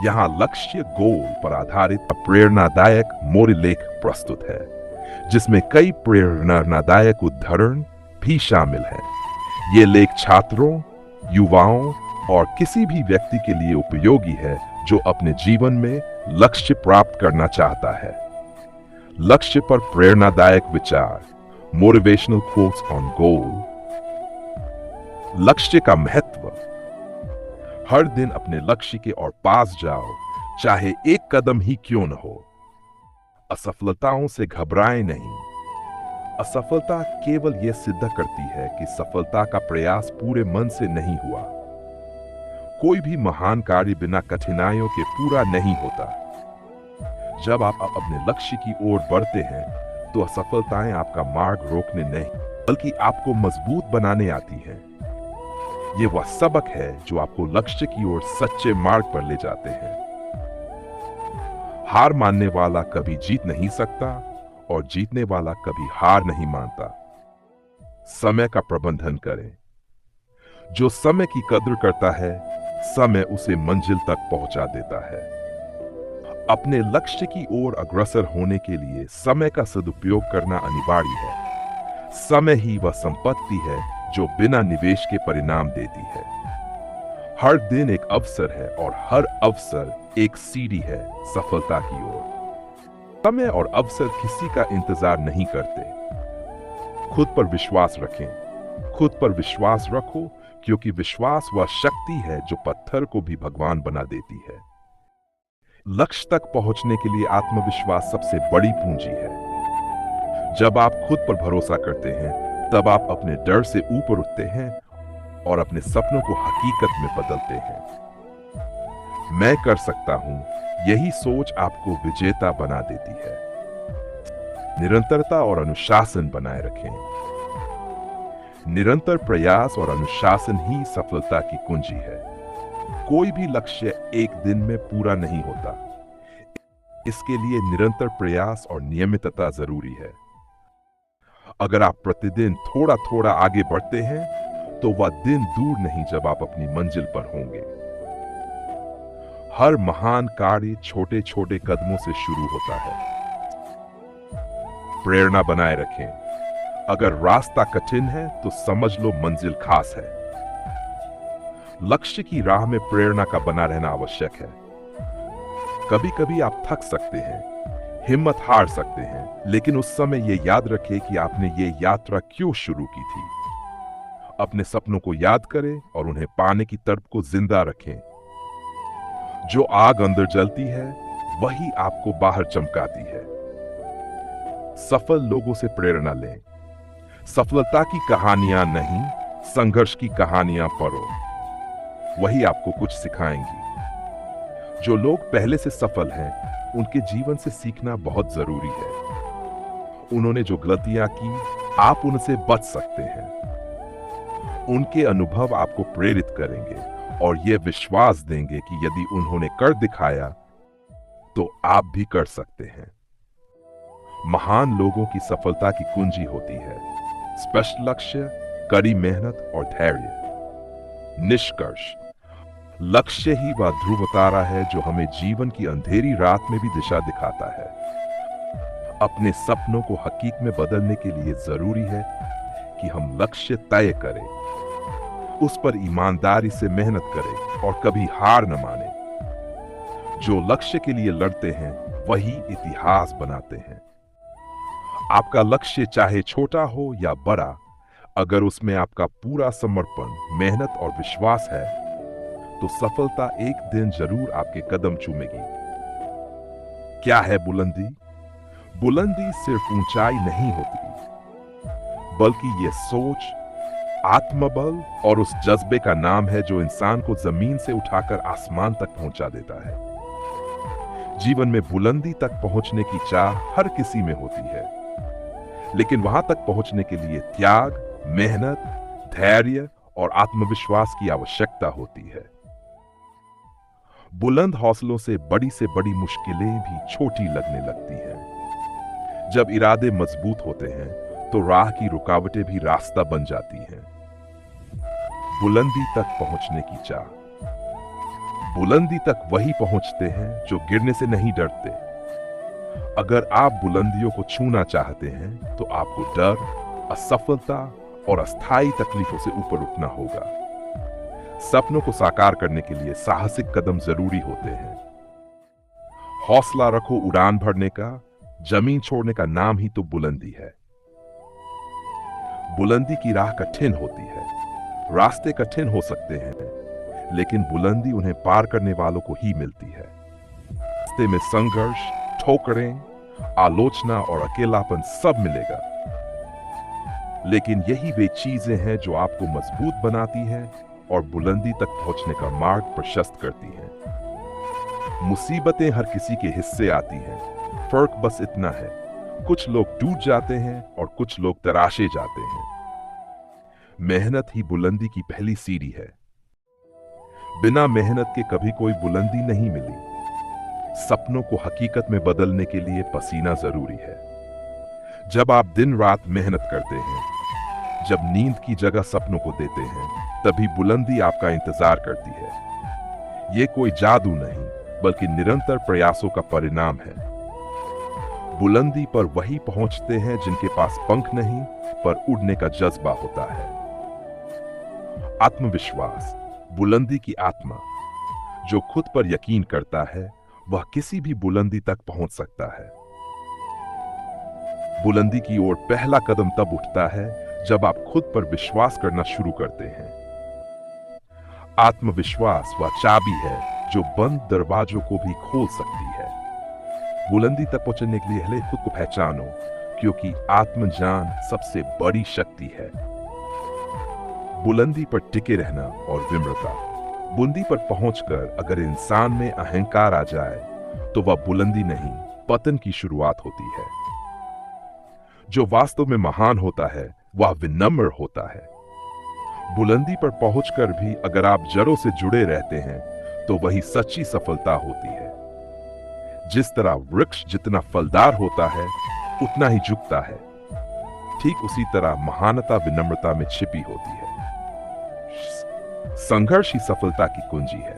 यहाँ लक्ष्य गोल पर आधारित प्रेरणादायक मोरिलेख प्रस्तुत है, जिसमें कई प्रेरणादायक उदाहरण भी शामिल हैं। ये लेख छात्रों, युवाओं और किसी भी व्यक्ति के लिए उपयोगी है जो अपने जीवन में लक्ष्य प्राप्त करना चाहता है। लक्ष्य पर प्रेरणादायक विचार, मोटिवेशनल कोट्स ऑन गोल। लक्ष्य का महत्व। हर दिन अपने लक्ष्य के और पास जाओ, चाहे एक कदम ही क्यों न हो। असफलताओं से घबराएं नहीं। असफलता केवल यह सिद्ध करती है कि सफलता का प्रयास पूरे मन से नहीं हुआ। कोई भी महान कार्य बिना कठिनाइयों के पूरा नहीं होता। जब आप अपने लक्ष्य की ओर बढ़ते हैं तो असफलताएं आपका मार्ग रोकने नहीं, बल्कि आपको मजबूत बनाने आती हैं। ये वह सबक है जो आपको लक्ष्य की ओर सच्चे मार्ग पर ले जाते हैं। हार मानने वाला कभी जीत नहीं सकता और जीतने वाला कभी हार नहीं मानता। समय का प्रबंधन करें। जो समय की कद्र करता है, समय उसे मंजिल तक पहुंचा देता है। अपने लक्ष्य की ओर अग्रसर होने के लिए समय का सदुपयोग करना अनिवार्य है। समय ही वह संपत्ति है जो बिना निवेश के परिणाम देती है। हर दिन एक अवसर है और हर अवसर एक सीढ़ी है सफलता की ओर। समय और अवसर किसी का इंतजार नहीं करते। खुद पर विश्वास रखें। खुद पर विश्वास रखो, क्योंकि विश्वास वह शक्ति है जो पत्थर को भी भगवान बना देती है। लक्ष्य तक पहुंचने के लिए आत्मविश्वास सबसे बड़ी पूंजी है। जब आप खुद पर भरोसा करते हैं, तब आप अपने डर से ऊपर उठते हैं और अपने सपनों को हकीकत में बदलते हैं। मैं कर सकता हूं, यही सोच आपको विजेता बना देती है। निरंतरता और अनुशासन बनाए रखें। निरंतर प्रयास और अनुशासन ही सफलता की कुंजी है। कोई भी लक्ष्य एक दिन में पूरा नहीं होता। इसके लिए निरंतर प्रयास और नियमितता जरूरी है। अगर आप प्रतिदिन थोड़ा थोड़ा आगे बढ़ते हैं, तो वह दिन दूर नहीं जब आप अपनी मंजिल पर होंगे। हर महान कार्य छोटे छोटे कदमों से शुरू होता है। प्रेरणा बनाए रखें। अगर रास्ता कठिन है तो समझ लो मंजिल खास है। लक्ष्य की राह में प्रेरणा का बना रहना आवश्यक है। कभी कभी आप थक सकते हैं, हिम्मत हार सकते हैं, लेकिन उस समय यह याद रखें कि आपने ये यात्रा क्यों शुरू की थी। अपने सपनों को याद करें और उन्हें पाने की तड़प को जिंदा रखें। जो आग अंदर जलती है, वही आपको बाहर चमकाती है। सफल लोगों से प्रेरणा लें। सफलता की कहानियां नहीं, संघर्ष की कहानियां पढ़ो। वही आपको कुछ सिखाएंगी। जो लोग पहले से सफल हैं, उनके जीवन से सीखना बहुत जरूरी है। उन्होंने जो गलतियां की, आप उनसे बच सकते हैं। उनके अनुभव आपको प्रेरित करेंगे और यह विश्वास देंगे कि यदि उन्होंने कर दिखाया, तो आप भी कर सकते हैं। महान लोगों की सफलता की कुंजी होती है स्पष्ट लक्ष्य, कड़ी मेहनत और धैर्य। निष्कर्ष, लक्ष्य ही वह ध्रुव तारा है जो हमें जीवन की अंधेरी रात में भी दिशा दिखाता है। अपने सपनों को हकीकत में बदलने के लिए जरूरी है कि हम लक्ष्य तय करें, उस पर ईमानदारी से मेहनत करें और कभी हार न माने। जो लक्ष्य के लिए लड़ते हैं, वही इतिहास बनाते हैं। आपका लक्ष्य चाहे छोटा हो या बड़ा, अगर उसमें आपका पूरा समर्पण, मेहनत और विश्वास है, तो सफलता एक दिन जरूर आपके कदम चूमेगी। क्या है बुलंदी? बुलंदी सिर्फ ऊंचाई नहीं होती, बल्कि यह सोच, आत्मबल और उस जज्बे का नाम है जो इंसान को जमीन से उठाकर आसमान तक पहुंचा देता है। जीवन में बुलंदी तक पहुंचने की चाह हर किसी में होती है, लेकिन वहां तक पहुंचने के लिए त्याग, मेहनत, धैर्य और आत्मविश्वास की आवश्यकता होती है। बुलंद हौसलों से बड़ी मुश्किलें भी छोटी लगने लगती हैं। जब इरादे मजबूत होते हैं, तो राह की रुकावटें भी रास्ता बन जाती हैं। बुलंदी तक पहुंचने की चाह। बुलंदी तक वही पहुंचते हैं जो गिरने से नहीं डरते। अगर आप बुलंदियों को छूना चाहते हैं तो आपको डर, असफलता और अस्थायी तकलीफों से ऊपर उठना होगा। सपनों को साकार करने के लिए साहसिक कदम जरूरी होते हैं। हौसला रखो उड़ान भरने का, जमीन छोड़ने का नाम ही तो बुलंदी है। बुलंदी की राह कठिन होती है, रास्ते कठिन हो सकते हैं, लेकिन बुलंदी उन्हें पार करने वालों को ही मिलती है। रास्ते में संघर्ष, ठोकरें, आलोचना और अकेलापन सब मिलेगा, लेकिन यही वे चीजें हैं जो आपको मजबूत बनाती हैं और बुलंदी तक पहुंचने का मार्ग प्रशस्त करती हैं। मुसीबतें हर किसी के हिस्से आती हैं, फर्क बस इतना है, कुछ लोग टूट जाते हैं और कुछ लोग तराशे जाते हैं। मेहनत ही बुलंदी की पहली सीढ़ी है। बिना मेहनत के कभी कोई बुलंदी नहीं मिली। सपनों को हकीकत में बदलने के लिए पसीना जरूरी है। जब आप दिन रात मेहनत करते हैं, जब नींद की जगह सपनों को देते हैं, तभी बुलंदी आपका इंतजार करती है। यह कोई जादू नहीं, बल्कि निरंतर प्रयासों का परिणाम है। बुलंदी पर वही पहुंचते हैं जिनके पास पंख नहीं, पर उड़ने का जज्बा होता है। आत्मविश्वास, बुलंदी की आत्मा। जो खुद पर यकीन करता है, वह किसी भी बुलंदी तक पहुंच सकता है। बुलंदी की ओर पहला कदम तब उठता है जब आप खुद पर विश्वास करना शुरू करते हैं। आत्मविश्वास वह चाबी है जो बंद दरवाजों को भी खोल सकती है। बुलंदी तक पहुंचने के लिए पहले खुद को पहचानो, क्योंकि आत्मज्ञान सबसे बड़ी शक्ति है। बुलंदी पर टिके रहना और विनम्रता। बुलंदी पर पहुंचकर अगर इंसान में अहंकार आ जाए, तो वह बुलंदी नहीं, पतन की शुरुआत होती है। जो वास्तव में महान होता है, वह विनम्र होता है। बुलंदी पर पहुंचकर भी अगर आप जड़ों से जुड़े रहते हैं, तो वही सच्ची सफलता होती है। जिस तरह वृक्ष जितना फलदार होता है, उतना ही झुकता है, ठीक उसी तरह महानता विनम्रता में छिपी होती है। संघर्ष ही सफलता की कुंजी है।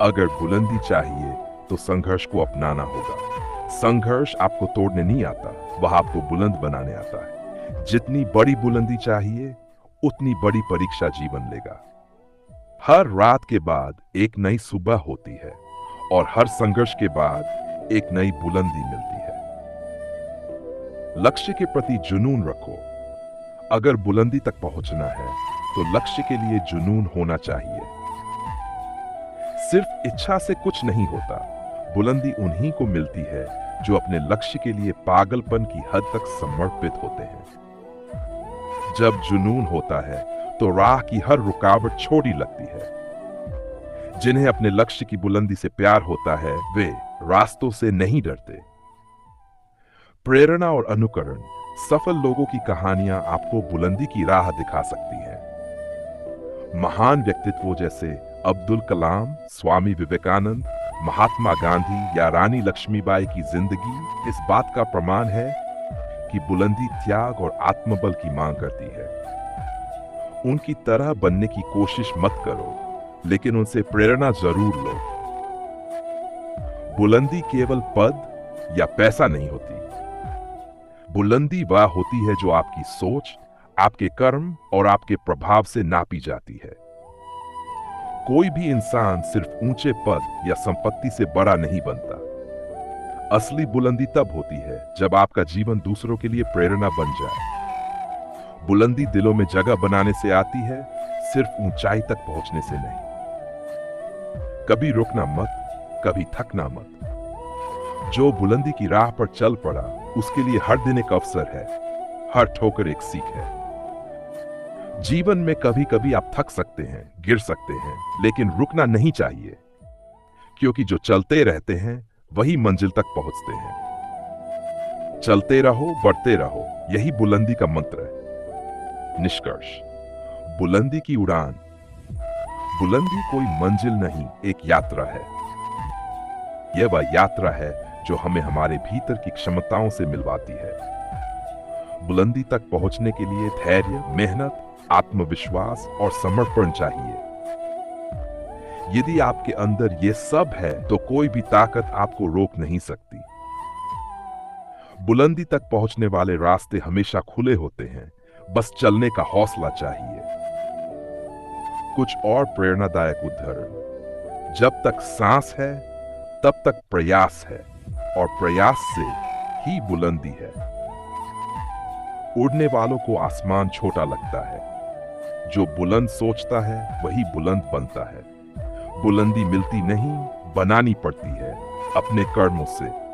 अगर बुलंदी चाहिए, तो संघर्ष को अपनाना होगा। संघर्ष आपको तोड़ने नहीं आता, वह आपको बुलंद बनाने आता है। जितनी बड़ी बुलंदी चाहिए, उतनी बड़ी परीक्षा जीवन लेगा। हर रात के बाद एक नई सुबह होती है, और हर संघर्ष के बाद एक नई बुलंदी मिलती है। लक्ष्य के प्रति जुनून रखो। अगर बुलंदी तक पहुंचना है, तो लक्ष्य के लिए जुनून होना चाहिए। सिर्फ इच्छा से कुछ नहीं होता। बुलंदी उन्हीं को मिलती है जो अपने लक्ष्य के लिए पागलपन की हद तक समर्पित होते हैं। जब जुनून होता है, तो राह की हर रुकावट छोटी लगती है। जिन्हें अपने लक्ष्य की बुलंदी से प्यार होता है, वे रास्तों से नहीं डरते। प्रेरणा और अनुकरण। सफल लोगों की कहानियां आपको बुलंदी की राह दिखा सकती हैं। महान व्यक्तित्वों जैसे अब्दुल कलाम, स्वामी विवेकानंद, महात्मा गांधी या रानी लक्ष्मीबाई की जिंदगी इस बात का प्रमाण है कि बुलंदी त्याग और आत्मबल की मांग करती है। उनकी तरह बनने की कोशिश मत करो, लेकिन उनसे प्रेरणा जरूर लो। बुलंदी केवल पद या पैसा नहीं होती। बुलंदी वह होती है जो आपकी सोच, आपके कर्म और आपके प्रभाव से नापी जाती है। कोई भी इंसान सिर्फ ऊंचे पद या संपत्ति से बड़ा नहीं बनता। असली बुलंदी तब होती है जब आपका जीवन दूसरों के लिए प्रेरणा बन जाए। बुलंदी दिलों में जगह बनाने से आती है, सिर्फ ऊंचाई तक पहुंचने से नहीं। कभी रुकना मत, कभी थकना मत। जो बुलंदी की राह पर चल पड़ा, उसके लिए हर दिन एक अवसर है, हर ठोकर एक सीख है। जीवन में कभी कभी आप थक सकते हैं, गिर सकते हैं, लेकिन रुकना नहीं चाहिए, क्योंकि जो चलते रहते हैं वही मंजिल तक पहुंचते हैं। चलते रहो, बढ़ते रहो, यही बुलंदी का मंत्र है। निष्कर्ष, बुलंदी की उड़ान। बुलंदी कोई मंजिल नहीं, एक यात्रा है। यह वह यात्रा है जो हमें हमारे भीतर की क्षमताओं से मिलवाती है। बुलंदी तक पहुंचने के लिए धैर्य, मेहनत, आत्मविश्वास और समर्पण चाहिए। यदि आपके अंदर ये सब है तो कोई भी ताकत आपको रोक नहीं सकती। बुलंदी तक पहुंचने वाले रास्ते हमेशा खुले होते हैं, बस चलने का हौसला चाहिए। कुछ और प्रेरणादायक उदाहरण। जब तक सांस है तब तक प्रयास है, और प्रयास से ही बुलंदी है। उड़ने वालों को आसमान छोटा लगता है, जो बुलंद सोचता है वही बुलंद बनता है। बुलंदी मिलती नहीं, बनानी पड़ती है अपने कर्मों से।